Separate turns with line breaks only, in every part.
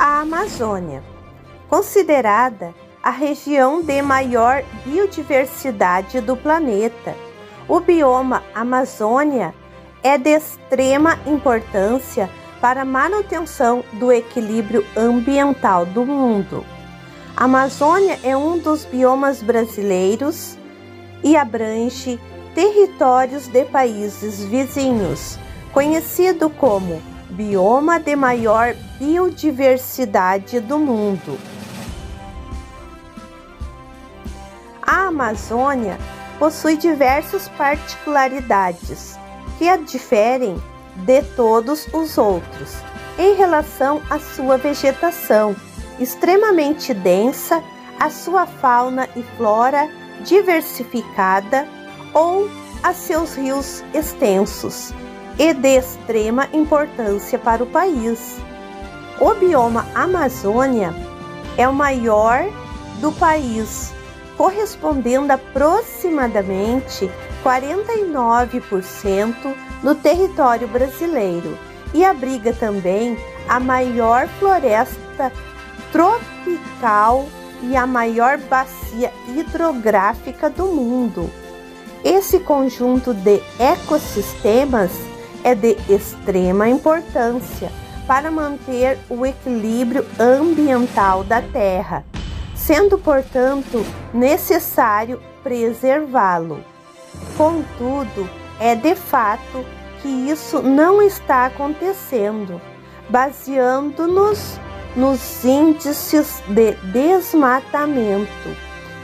A Amazônia, considerada a região de maior biodiversidade do planeta. O bioma Amazônia é de extrema importância para a manutenção do equilíbrio ambiental do mundo. A Amazônia é um dos biomas brasileiros e abrange territórios de países vizinhos, conhecido como bioma de maior biodiversidade do mundo. A Amazônia possui diversas particularidades que a diferem de todos os outros em relação à sua vegetação extremamente densa, a sua fauna e flora diversificada ou a seus rios extensos e de extrema importância para o país. O bioma Amazônia é o maior do país, correspondendo a aproximadamente 49% do território brasileiro e abriga também a maior floresta tropical e a maior bacia hidrográfica do mundo. Esse conjunto de ecossistemas é de extrema importância para manter o equilíbrio ambiental da Terra, sendo, portanto, necessário preservá-lo. Contudo, é de fato que isso não está acontecendo, baseando-nos nos índices de desmatamento.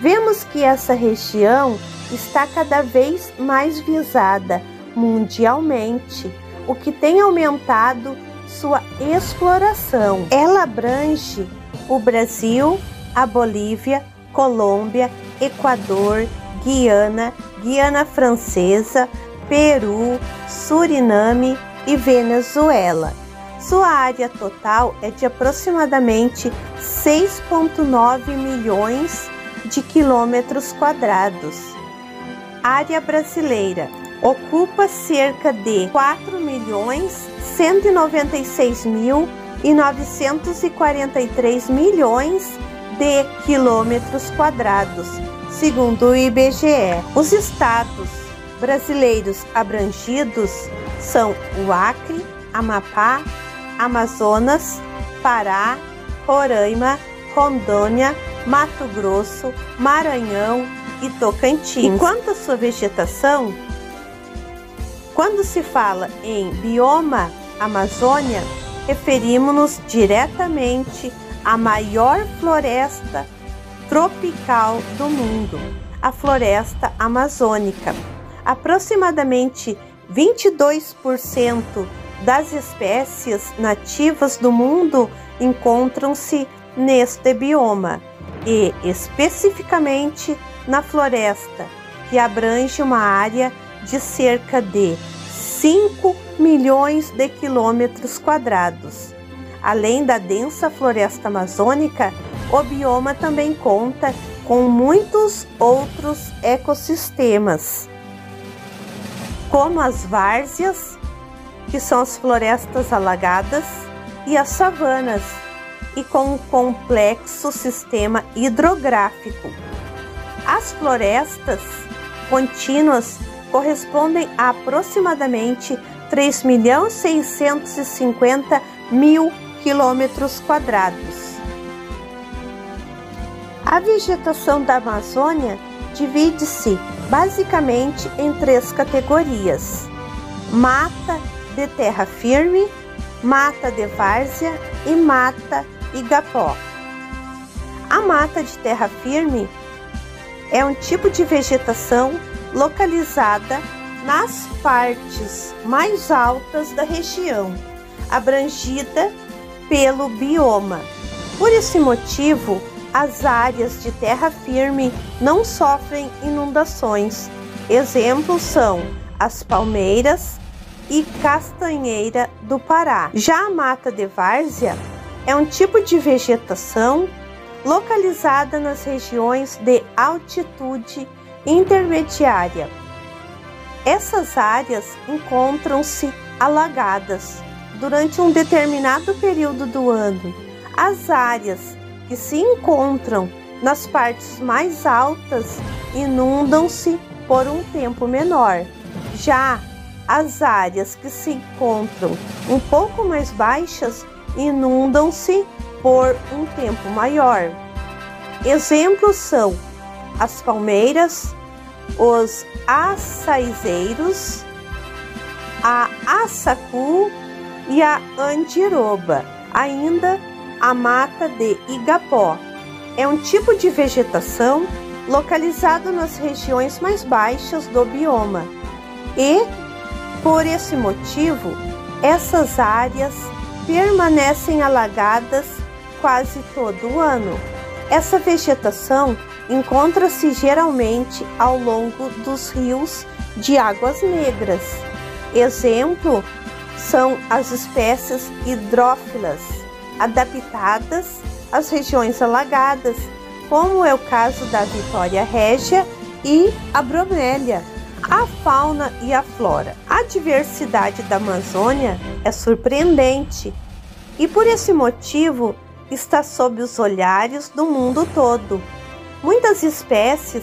Vemos que essa região está cada vez mais visada mundialmente, o que tem aumentado sua exploração. Ela abrange o Brasil, a Bolívia, Colômbia, Equador, Guiana, Guiana Francesa, Peru, Suriname e Venezuela. Sua área total é de aproximadamente 6,9 milhões de quilômetros quadrados. Área brasileira ocupa cerca de 4.196.943 milhões de quilômetros quadrados, segundo o IBGE. Os estados brasileiros abrangidos são o Acre, Amapá, Amazonas, Pará, Roraima, Rondônia, Mato Grosso, Maranhão e Tocantins. E quanto à sua vegetação, quando se fala em bioma Amazônia, referimos-nos diretamente à maior floresta tropical do mundo, a floresta amazônica. Aproximadamente 22% das espécies nativas do mundo encontram-se neste bioma e, especificamente, na floresta, que abrange uma área de cerca de 5 milhões de quilômetros quadrados. Além da densa floresta amazônica, o bioma também conta com muitos outros ecossistemas, como as várzeas, que são as florestas alagadas, e as savanas, e com um complexo sistema hidrográfico. As florestas contínuas correspondem a aproximadamente 3.650.000 quilômetros quadrados. A vegetação da Amazônia divide-se basicamente em 3 categorias: mata de terra firme, mata de várzea e mata igapó. A mata de terra firme é um tipo de vegetação localizada nas partes mais altas da região, abrangida pelo bioma. Por esse motivo, as áreas de terra firme não sofrem inundações. Exemplos são as palmeiras e castanheira do Pará. Já a mata de várzea é um tipo de vegetação localizada nas regiões de altitude intermediária. Essas áreas encontram-se alagadas durante um determinado período do ano, As áreas que se encontram nas partes mais altas inundam-se por um tempo menor. Já as áreas que se encontram um pouco mais baixas inundam-se por um tempo maior. Exemplos são as palmeiras, os açaizeiros, a açacu e a andiroba. Ainda a mata de igapó é um tipo de vegetação localizado nas regiões mais baixas do bioma e, por esse motivo, essas áreas permanecem alagadas quase todo o ano. Essa vegetação encontra-se geralmente ao longo dos rios de águas negras. Exemplo são as espécies hidrófilas, adaptadas às regiões alagadas, como é o caso da Vitória régia e a bromélia. A fauna e a flora. A diversidade da Amazônia é surpreendente e, por esse motivo, está sob os olhares do mundo todo. Muitas espécies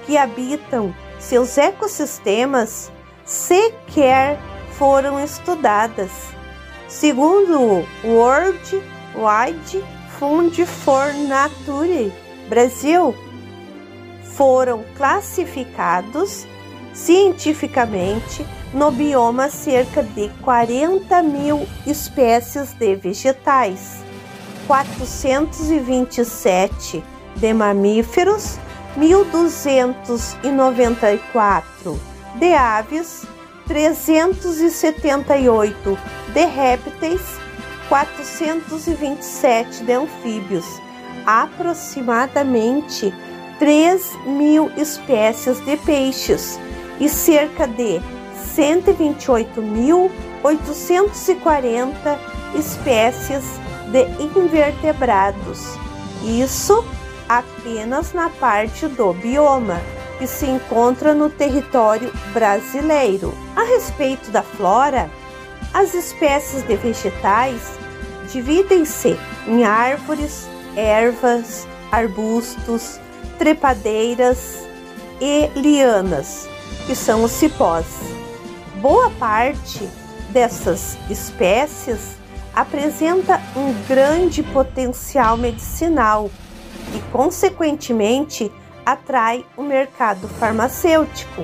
que habitam seus ecossistemas sequer foram estudadas. Segundo o World Wide Fund for Nature Brasil, foram classificados cientificamente no bioma cerca de 40 mil espécies de vegetais, 427 de mamíferos, 1.294 de aves, 378 de répteis, 427 de anfíbios, aproximadamente 3.000 espécies de peixes e cerca de 128.840 espécies de invertebrados. Isso apenas na parte do bioma que se encontra no território brasileiro. A respeito da flora, as espécies de vegetais dividem-se em árvores, ervas, arbustos, trepadeiras e lianas, que são os cipós. Boa parte dessas espécies apresenta um grande potencial medicinal e, consequentemente, atrai o mercado farmacêutico,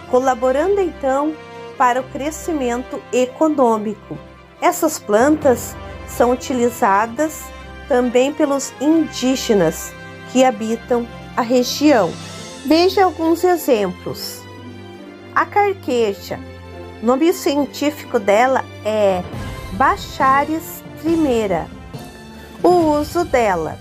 colaborando então para o crescimento econômico. Essas plantas são utilizadas também pelos indígenas que habitam a região. Veja alguns exemplos. A carqueja, o nome científico dela é Bacharis trimera. O uso dela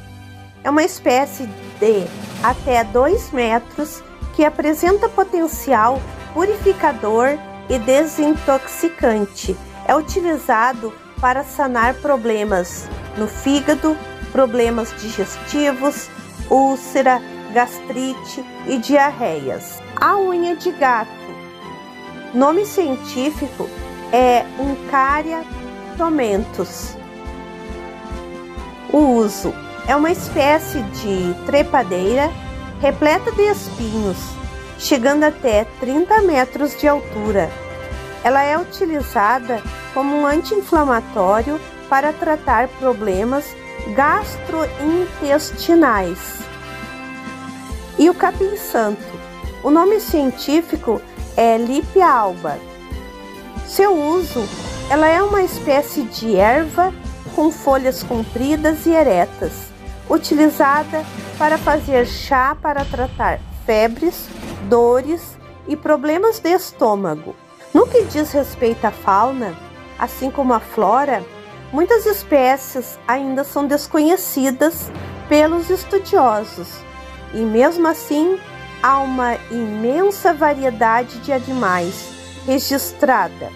é uma espécie de até 2 metros que apresenta potencial purificador e desintoxicante. É utilizado para sanar problemas no fígado, problemas digestivos, úlcera, gastrite e diarreias. A unha de gato, nome científico é Uncaria tomentos. O uso é uma espécie de trepadeira repleta de espinhos, chegando até 30 metros de altura. Ela é utilizada como um anti-inflamatório para tratar problemas gastrointestinais. E o capim-santo, o nome científico é Lipia alba. Seu uso, ela é uma espécie de erva com folhas compridas e eretas, utilizada para fazer chá para tratar febres, dores e problemas de estômago. No que diz respeito à fauna, assim como à flora, muitas espécies ainda são desconhecidas pelos estudiosos, e mesmo assim há uma imensa variedade de animais registrada,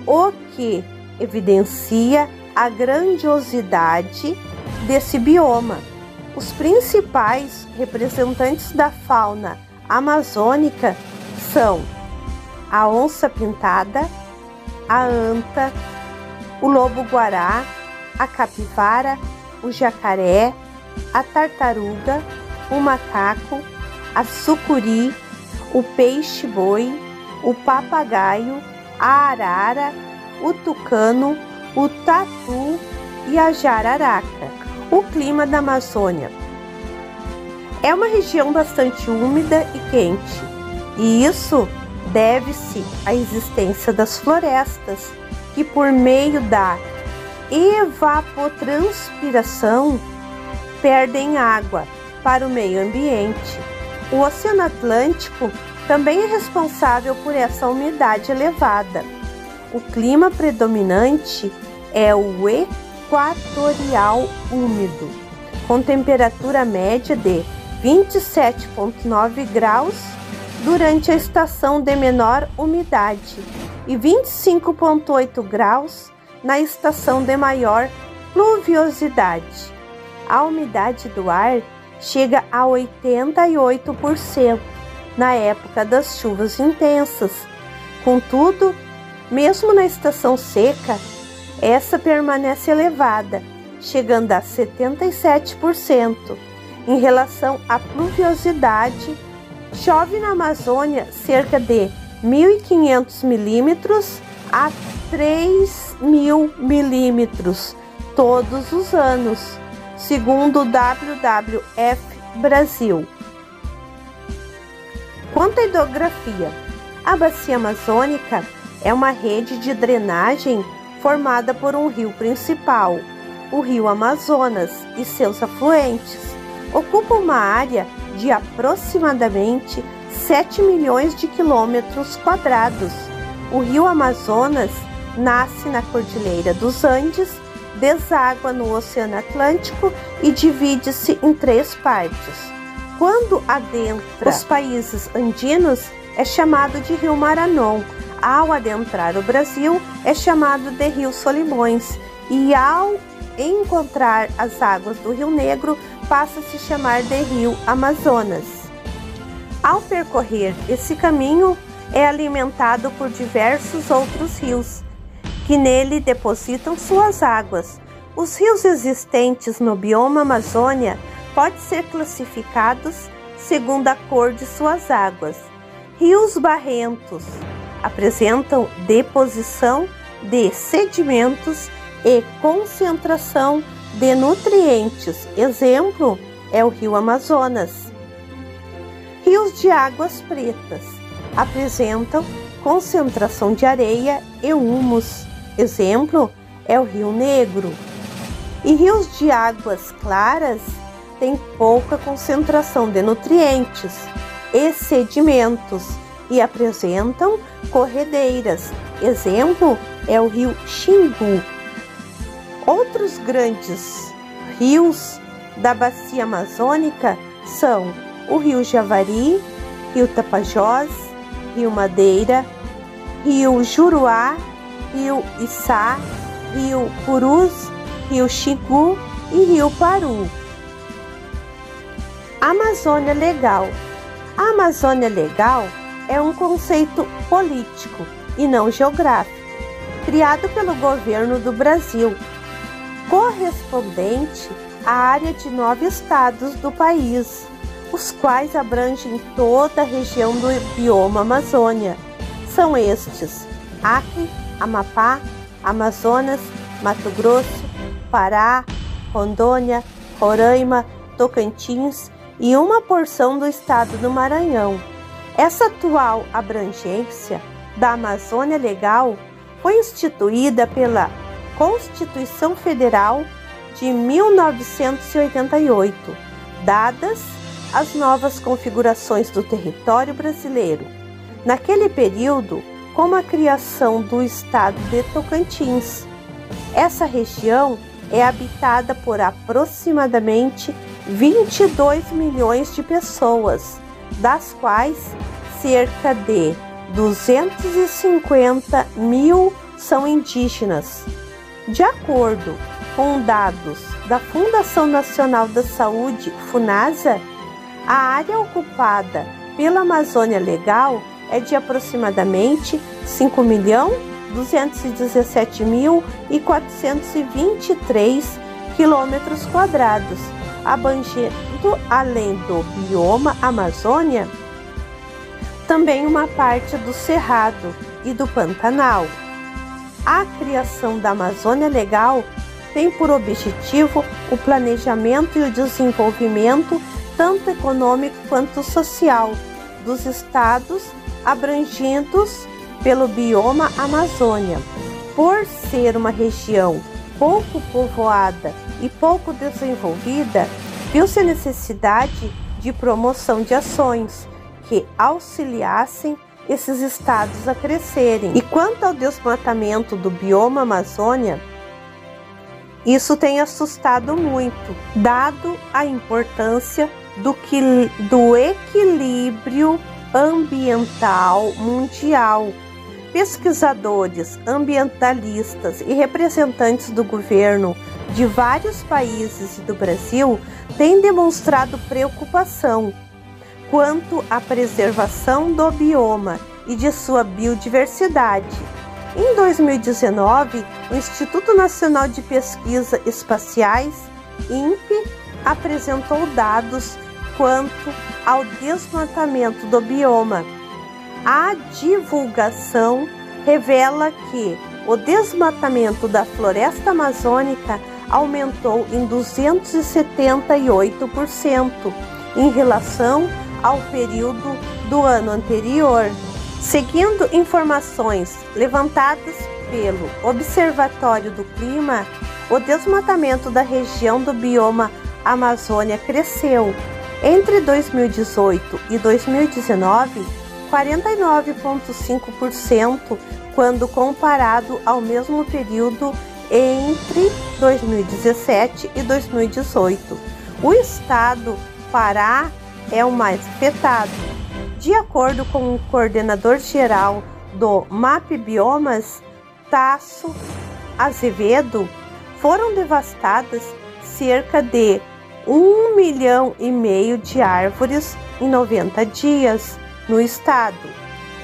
o que evidencia a grandiosidade desse bioma. Os principais representantes da fauna amazônica são a onça-pintada, a anta, o lobo-guará, a capivara, o jacaré, a tartaruga, o macaco, a sucuri, o peixe-boi, o papagaio, a arara, o tucano, o tatu e a jararaca. O clima da Amazônia é uma região bastante úmida e quente, e isso deve-se à existência das florestas, que por meio da evapotranspiração perdem água para o meio ambiente. O Oceano Atlântico também é responsável por essa umidade elevada. O clima predominante é o equatorial úmido, com temperatura média de 27,9 graus durante a estação de menor umidade e 25,8 graus na estação de maior pluviosidade. A umidade do ar chega a 88% na época das chuvas intensas. Contudo, mesmo na estação seca, essa permanece elevada, chegando a 77%. Em relação à pluviosidade, chove na Amazônia cerca de 1.500 milímetros a 3.000 milímetros todos os anos, segundo o WWF Brasil. Quanto à hidrografia, a Bacia Amazônica é uma rede de drenagem formada por um rio principal, o Rio Amazonas, e seus afluentes. Ocupa uma área de aproximadamente 7 milhões de quilômetros quadrados. O Rio Amazonas nasce na Cordilheira dos Andes, deságua no Oceano Atlântico e divide-se em 3 partes. Quando adentra os países andinos, é chamado de Rio Maranon. Ao adentrar o Brasil, é chamado de Rio Solimões. E ao encontrar as águas do Rio Negro, passa a se chamar de Rio Amazonas. Ao percorrer esse caminho, é alimentado por diversos outros rios, que nele depositam suas águas. Os rios existentes no bioma Amazônia podem ser classificados segundo a cor de suas águas. Rios barrentos apresentam deposição de sedimentos e concentração de nutrientes. Exemplo é o Rio Amazonas. Rios de águas pretas apresentam concentração de areia e humus. Exemplo é o Rio Negro. E rios de águas claras têm pouca concentração de nutrientes e sedimentos e apresentam corredeiras. Exemplo é o Rio Xingu. Outros grandes rios da Bacia Amazônica são o Rio Javari, Rio Tapajós, Rio Madeira, Rio Juruá, Rio Içá, Rio Purus, Rio Xingu e Rio Paru. Amazônia Legal. A Amazônia Legal é um conceito político e não geográfico, criado pelo governo do Brasil, correspondente à área de 9 estados do país, os quais abrangem toda a região do bioma Amazônia. São estes: Acre, Amapá, Amazonas, Mato Grosso, Pará, Rondônia, Roraima, Tocantins e uma porção do estado do Maranhão. Essa atual abrangência da Amazônia Legal foi instituída pela Constituição Federal de 1988, dadas as novas configurações do território brasileiro. Naquele período, como a criação do estado de Tocantins. Essa região é habitada por aproximadamente 22 milhões de pessoas, das quais cerca de 250 mil são indígenas. De acordo com dados da Fundação Nacional da Saúde, FUNASA, a área ocupada pela Amazônia Legal é de aproximadamente 5.217.423 km², abrangendo, além do bioma Amazônia, também uma parte do Cerrado e do Pantanal. A criação da Amazônia Legal tem por objetivo o planejamento e o desenvolvimento tanto econômico quanto social dos estados abrangidos pelo bioma Amazônia. Por ser uma região pouco povoada e pouco desenvolvida, viu-se a necessidade de promoção de ações que auxiliassem esses estados a crescerem. E quanto ao desmatamento do bioma Amazônia, isso tem assustado muito, dado a importância do equilíbrio ambiental mundial. Pesquisadores, ambientalistas e representantes do governo de vários países e do Brasil têm demonstrado preocupação quanto à preservação do bioma e de sua biodiversidade. Em 2019, o Instituto Nacional de Pesquisa Espaciais, INPE, apresentou dados quanto ao desmatamento do bioma. A divulgação revela que o desmatamento da floresta amazônica aumentou em 278% em relação ao período do ano anterior. Seguindo informações levantadas pelo Observatório do Clima, o desmatamento da região do bioma Amazônia cresceu. Entre 2018 e 2019, 49,5% quando comparado ao mesmo período entre 2017 e 2018. O estado Pará é o mais afetado. De acordo com o coordenador geral do MapBiomas, Tasso Azevedo, foram devastadas cerca de 1,5 milhão de árvores em 90 dias no estado,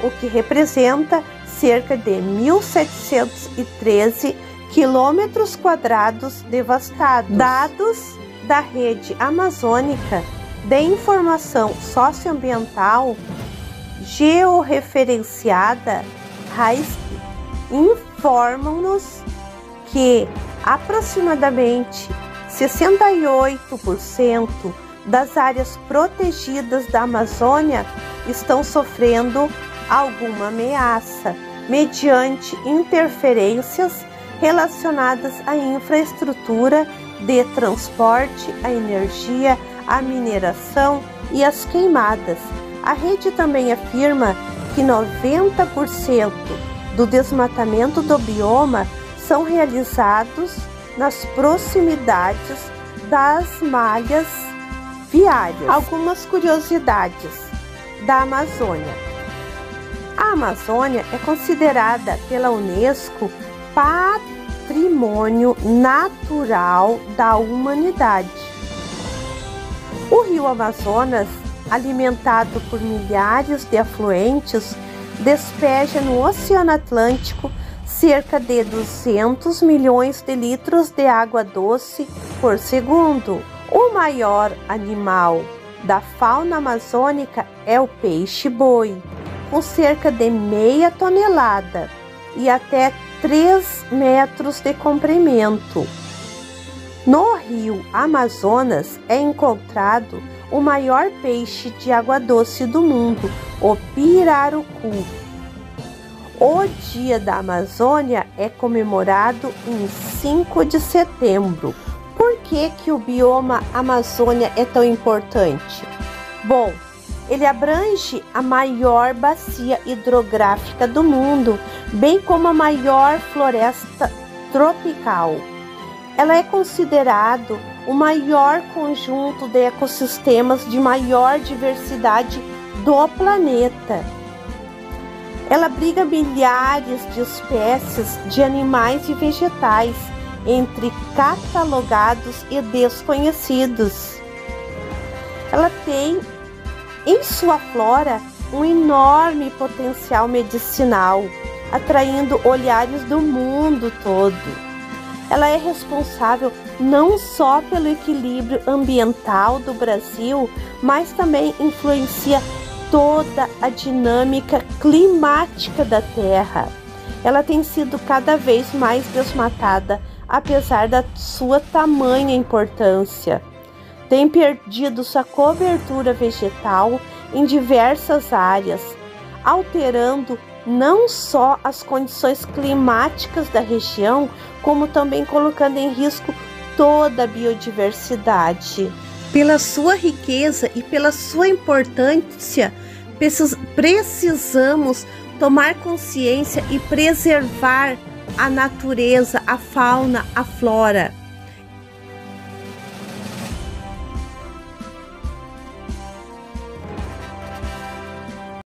o que representa cerca de 1.713 km² devastados. Dados da Rede Amazônica de Informação Socioambiental Georreferenciada, RAISC, informam-nos que aproximadamente 68% das áreas protegidas da Amazônia estão sofrendo alguma ameaça mediante interferências relacionadas à infraestrutura de transporte, à energia, à mineração e às queimadas. A rede também afirma que 90% do desmatamento do bioma são realizados nas proximidades das malhas viárias. Algumas curiosidades da Amazônia. A Amazônia é considerada pela Unesco Patrimônio Natural da Humanidade. O rio Amazonas, alimentado por milhares de afluentes, despeja no Oceano Atlântico cerca de 200 milhões de litros de água doce por segundo. O maior animal da fauna amazônica é o peixe-boi, com cerca de meia tonelada e até 3 metros de comprimento. No rio Amazonas é encontrado o maior peixe de água doce do mundo, o pirarucu. O Dia da Amazônia é comemorado em 5 de setembro. Por que o bioma Amazônia é tão importante? Bom, ele abrange a maior bacia hidrográfica do mundo, bem como a maior floresta tropical. Ela é considerado o maior conjunto de ecossistemas de maior diversidade do planeta. Ela abriga milhares de espécies de animais e vegetais, entre catalogados e desconhecidos. Ela tem em sua flora um enorme potencial medicinal, atraindo olhares do mundo todo. Ela é responsável não só pelo equilíbrio ambiental do Brasil, mas também influencia toda a dinâmica climática da Terra. Ela tem sido cada vez mais desmatada, apesar da sua tamanha importância. Tem perdido sua cobertura vegetal em diversas áreas, alterando não só as condições climáticas da região, como também colocando em risco toda a biodiversidade. Pela sua riqueza e pela sua importância, precisamos tomar consciência e preservar a natureza, a fauna, a flora.